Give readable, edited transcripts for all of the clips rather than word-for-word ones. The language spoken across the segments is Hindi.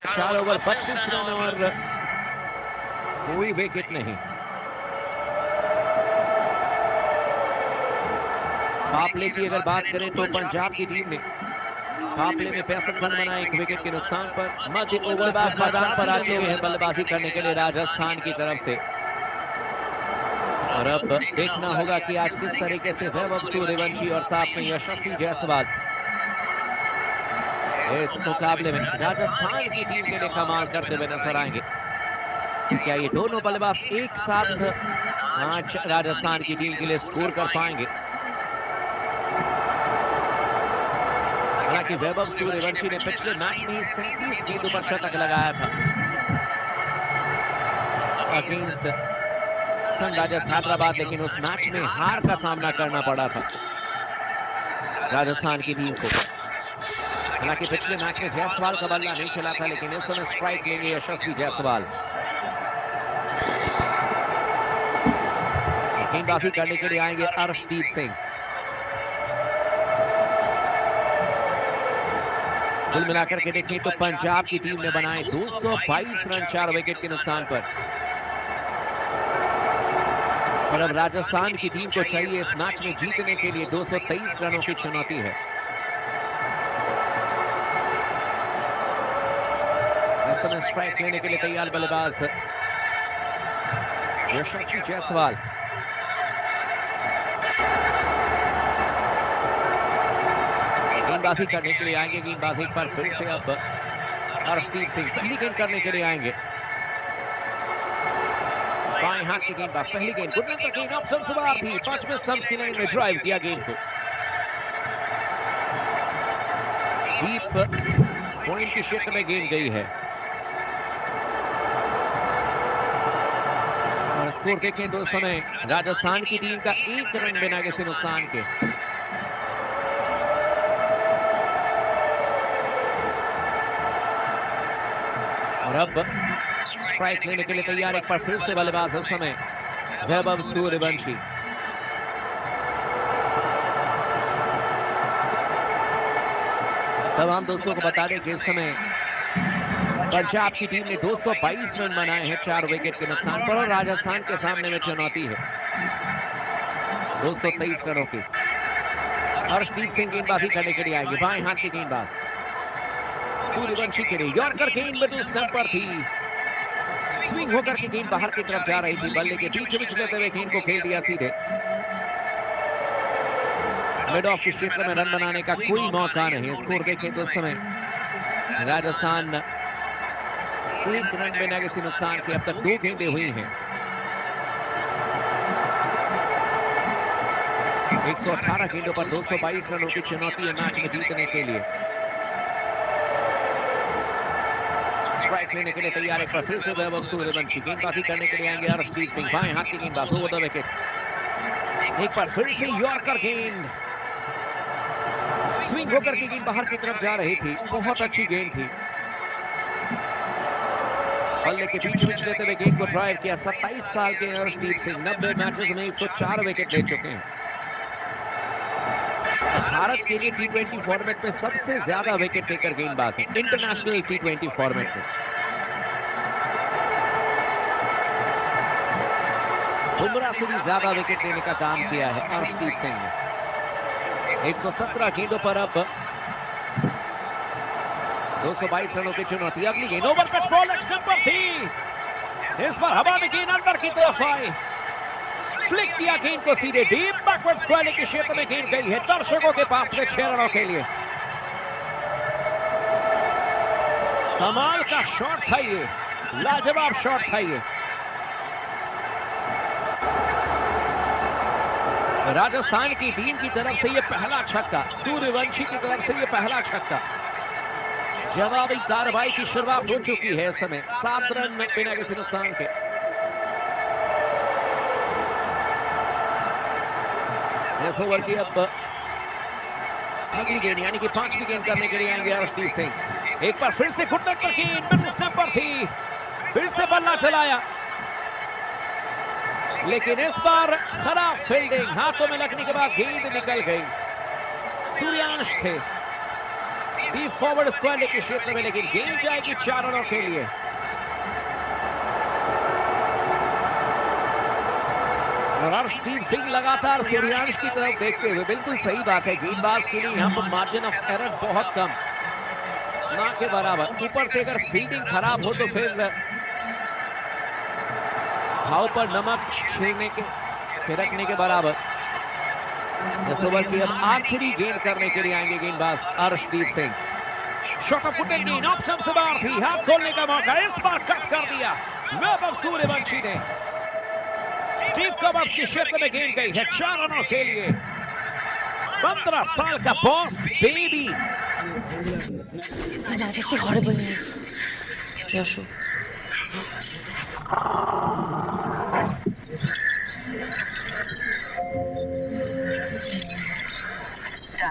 4 ओवर 32 रन और कोई विकेट नहीं। पापले की अगर बात करें तो पंजाब की टीम ने पापले में 65 रन बनाए 1 विकेट के नुकसान पर। मध्य ओवर मैदान पर आ चुके हैं बल्लेबाजी करने के लिए राजस्थान की तरफ से। और अब देखना होगा कि आज किस तरीके से वैभव सूर्यवंशी और साथ में यशस्वी जायसवाल इस मुकाबले में राजस्थान की टीम के लिए कमाल करते हुए नजर आएंगे। क्या ये दोनों बल्लेबाज एक साथ आज राजस्थान की टीम के लिए स्कोर कर पाएंगे? हालांकि वैभव सूर्यवंशी ने पिछले मैच में 37 गेंदों पर शतक लगाया था अगेंस्ट सनराइजर्स हैदराबाद, लेकिन उस मैच में हार का सामना करना पड़ा था राजस्थान की टीम को। हालांकि पिछले मैच में जायसवाल का बल्ला नहीं चला था, लेकिन इस समय स्ट्राइक लेंगे यशस्वी जायसवाल। गेंदबाजी करने के लिए आएंगे अर्शदीप सिंह। कुल मिलाकर के देखें तो पंजाब की टीम ने बनाए 222 रन 4 विकेट के नुकसान पर। और अब राजस्थान की टीम को चाहिए इस मैच में जीतने के लिए 223 रनों की चुनौती है। इस समय स्ट्राइक लेने के लिए तैयार बल्लेबाज यशस्वी जायसवाल। गेंदबाजी करने के लिए आएंगे, गेंदबाजी पर फिर से अब अर्शदीप सिंह पहली गेंद करने के लिए आएंगे। बाएं हाथ की गेंदबाज पहली गेंद गुडमैन पर गेंद ऑफ स्टंप से बाहर थी, 5वें स्टंप्स की लाइन में ड्राइव किया गेंद को। डीप पॉइंट के क्षेत्र में गेंद गई है। और स्कोर देखें तो समय राजस्थान की टीम का 1 रन बिना किसी नुकसान के। और अब स्ट्राइक लेने के लिए तैयार एक बार फिर से बल्लेबाज इस समय वैभव सूर्यवंशी। तमाम दोस्तों को बता दें कि इस समय पंजाब की टीम ने 222 रन बनाए हैं 4 विकेट के नुकसान पर, और राजस्थान के सामने में चुनौती है 223 रनों की। अर्शदीप सिंह गेंदबाजी करने के लिए आएंगे, बाएं हाथ की गेंदबाज सूर्यवंशी के लिए यॉर्कर गेंद में स्टंप पर थी, स्विंग होकर के गेंद बाहर की तरफ जा रही थी, बल्ले के बीच लेते हुए गेंद को खेल दिया सीधे मिड ऑफ के क्षेत्र में। रन बनाने का कोई मौका नहीं। स्कोर देखें तो इस समय राजस्थान 1 रन बिना किसी नुकसान के। अब तक 2 गेंदें हुई हैं। 118 गेंदों पर 222 रनों की चुनौती है मैच में जीतने के लिए। स्ट्राइक लेने के लिए तैयार एक बार फिर से वैभव सूर्यवंशी। गेंदबाजी करने के लिए आएंगे अर्शदीप सिंह, बाएं हाथ की गेंदबाज ओवर द विकेट। एक बार फिर से यॉर्कर गेंद, स्विंग होकर की गेंद बाहर की तरफ जा रही थी, बहुत अच्छी गेंद थी। बल्ले के बीच लेते हुए गेंद को ड्राइव किया। 27 साल के अर्शदीप सिंह 90 मैचेस में 104 विकेट ले चुके हैं। भारत के लिए T20 फॉर्मेट में सबसे ज्यादा विकेट टेकर गेंदबाज है इंटरनेशनल T20 फॉर्मेट में। बुमराह से भी ज्यादा विकेट लेने का काम किया है अर्शदीप सिंह ने। 117 गेंदों पर अब 222 रनों की चुनौती। अगली गेंद ओवर पिच बॉल एक्सटेंड पर थी, इस पर हवा में गेंद अंदर की तरफ आई, फ्लिक किया गेंद को सीधे डीप बैकवर्ड स्क्वायर के क्षेत्र में गेंद गई है दर्शकों के पास में 6 रनों के लिए। कमाल का शॉट था ये, लाजवाब शॉट था ये। राजस्थान की टीम की तरफ से ये पहला छक्का, सूर्यवंशी की तरफ से ये पहला छक्का। जवाबी कार्रवाई की शुरुआत हो चुकी है इस समय 7 रन बिना किसी नुकसान के। इस ओवर की अब अगली गेंद यानी कि 5वीं गेंद करने के लिए आएंगे अर्शदीप सिंह। एक बार फिर से घुटने पर गेंद मिड स्टंप पर थी, फिर से बल्ला चलाया, लेकिन इस बार खराब फील्डिंग, हाथों में लगने के बाद गेंद निकल गई। सूर्यांश थे डीप फॉरवर्ड स्क्वायर के क्षेत्र में, लेकिन गेंद जाएगी 4 रनों के लिए। अर्शदीप सिंह लगातार सूर्यांश की तरफ देखते हुए, बिल्कुल सही बात है, गेंदबाज के लिए यहाँ पर मार्जिन ऑफ एरर बहुत कम, ना के बराबर। ऊपर से अगर फील्डिंग खराब हो तो फिर घाव पर नमक छिड़कने के छिड़कने के बराबर। इस ओवर की अब आखिरी गेंद करने के लिए आएंगे गेंदबाज Arshdeep Singh. Shot of put गेंद ऑफ स्टंप से बाहर थी, हाथ खोलने का मौका, इस बार कट कर दिया वैभव सूर्यवंशी ने। डीप कवर्स के क्षेत्र में गेंद गई है 4 रनों के लिए। 15 साल का boss baby. Majesty, horrible news. Yashu.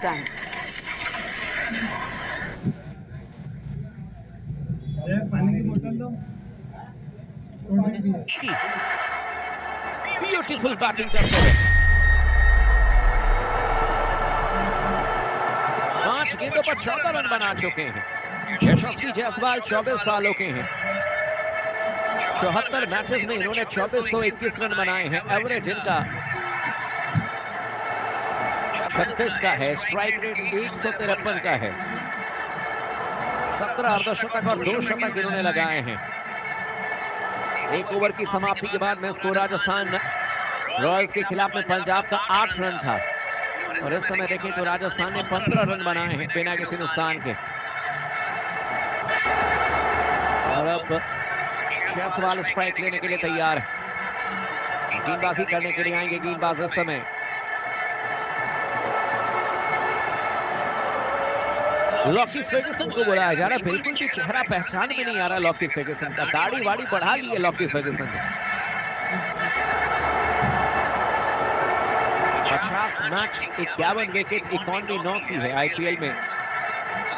Done. Beautiful batting करते हुए 5 गेंदों पर 14 रन बना चुके हैं। यशस्वी जायसवाल 24 सालों के हैं। 74 मैचेस में इन्होंने 2421 रन बनाए हैं। एवरेज इनका 36 का है। स्ट्राइक रेट 153 का है। 17 अर्धशतक और 2 शतक इन्होंने लगाए हैं। एक ओवर की समाप्ति के बाद में स्कोर राजस्थान रॉयल्स के खिलाफ में पंजाब का 8 रन था, और इस समय देखें तो राजस्थान ने 15 रन बनाए हैं बिना किसी नुकसान के। और अब जायसवाल स्ट्राइक लेने के लिए तैयार है। गेंदबाजी करने के लिए आएंगे गेंदबाज इस समय। लॉकी फर्ग्यूसन को बुलाया जा रहा है। बिल्कुल भी चेहरा पहचान में नहीं आ रहा लॉकी फर्ग्यूसन का। दाढ़ी वाड़ी बढ़ा ली है लॉकी फर्ग्यूसन ने। 50 मैच 51 विकेट इकॉनमी 9 की है आईपीएल में।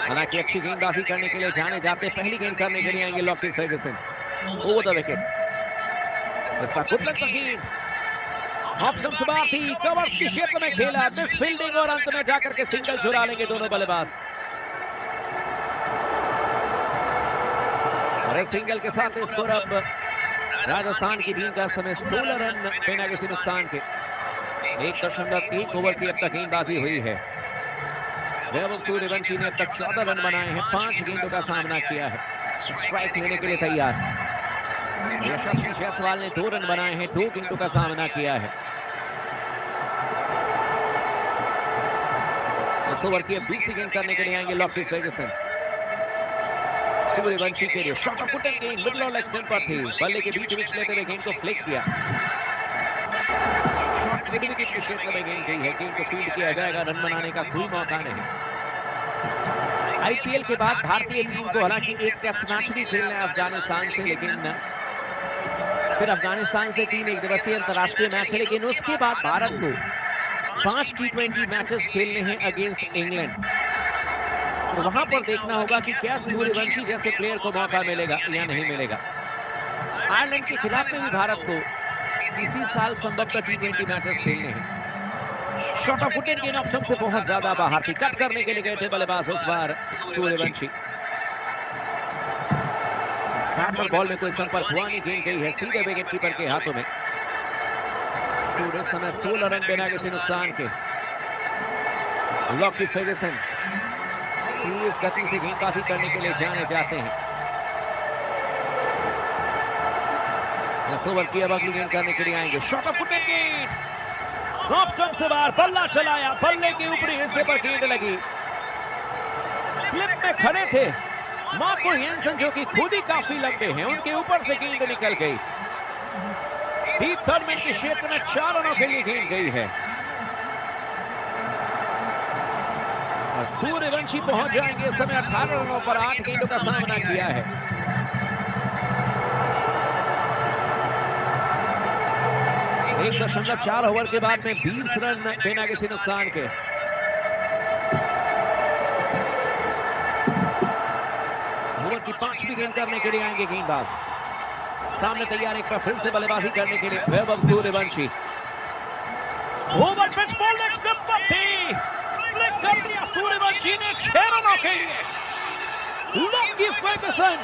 हालांकि अच्छी गेंदबाजी करने के लिए जाने जाते पहली गेंद करने के लिए आएंगे Lockie Ferguson. Over the wicket. इस बार गुड लक की गेंद ऑप्शन से बाहर थी, कवर्स के क्षेत्र में खेला, मिस फील्डिंग और अंत में जाकर के सिंगल चुरा लेंगे दोनों बल्लेबाज। सिंगल के साथ स्कोर अब राजस्थान की टीम का समय 16 रन बिना किसी नुकसान के। 1.1 ओवर की अब तक गेंदबाजी हुई है। वैभव सूर्यवंशी ने अब तक 14 रन बनाए हैं। 5 गेंदों का सामना किया है। स्ट्राइक लेने के लिए तैयार। यशस्वी जायसवाल ने 2 रन बनाए हैं। 2 गेंदों का सामना किया है। इस ओवर की अब दूसरी गेंद करने के लिए आएंगे लॉकी फर्ग्यूसन। सूर्यवंशी के लिए शॉट ऑफ पुट गेंद मिडल और लेग स्टंप पर थी, बल्ले के बीच लेते हुए गेंद को फ्लिक किया। शॉट मिड विकेट के क्षेत्र में गेंद गई है। गेंद को फील्ड किया जाएगा, रन बनाने का कोई मौका नहीं। आईपीएल के बाद भारतीय टीम को हालांकि एक टेस्ट मैच भी खेलना है अफगानिस्तान से, लेकिन फिर अफगानिस्तान से 3 एकदिवसीय अंतर्राष्ट्रीय मैच है, लेकिन उसके बाद भारत को 5 T20 मैचेस खेलने हैं अगेंस्ट इंग्लैंड। तो वहां पर देखना होगा कि क्या सूर्यवंशी जैसे प्लेयर को मौका मिलेगा या नहीं मिलेगा। आयरलैंड के खिलाफ में भी भारत को इसी साल संभवतः T20 मैचेस खेलने हैं। शॉट ऑफ पुट गेंद ऑप्शन से बहुत ज्यादा बाहर थी, कट करने के लिए गए थे बल्लेबाज इस बार सूर्यवंशी। बैट और बॉल में कोई संपर्क हुआ नहीं, गेंद गई है सीधे विकेट कीपर के हाथों में। स्कोर इस समय 16 रन बिना किसी नुकसान के। लॉकी फर्ग्यूसन तेज गति से गेंदबाजी करने के लिए जाने जाते हैं। इस ओवर की अब अगली गेंद करने के लिए आएंगे। शॉट ऑफ पुट गेंद ऑप्शन से बाहर, बल्ला चलाया, बल्ले के ऊपरी हिस्से पर गेंद लगी। स्लिप में खड़े थे मार्को हेंसन जो कि खुद ही काफी लंबे हैं, उनके ऊपर से गेंद निकल गई। डीप थर्ड मिड के क्षेत्र में 4 रनों के लिए गेंद गई है। सूर्यवंशी पहुंच जाएंगे इस समय 18 रनों पर। 8 गेंदों का सामना किया है। एक 1.4 ओवर के बाद में 20 रन बिना किसी नुकसान के। ओवर की 5वीं गेंद करने के लिए आएंगे गेंदबाज। सामने तैयार एक बार फिर से बल्लेबाजी करने के लिए Vaibhav Suryavanshi. Over pitch ball next step पर थी, फ्लिक कर दिया सूर्यवंशी ने 6 रनों के लिए। Lockie Ferguson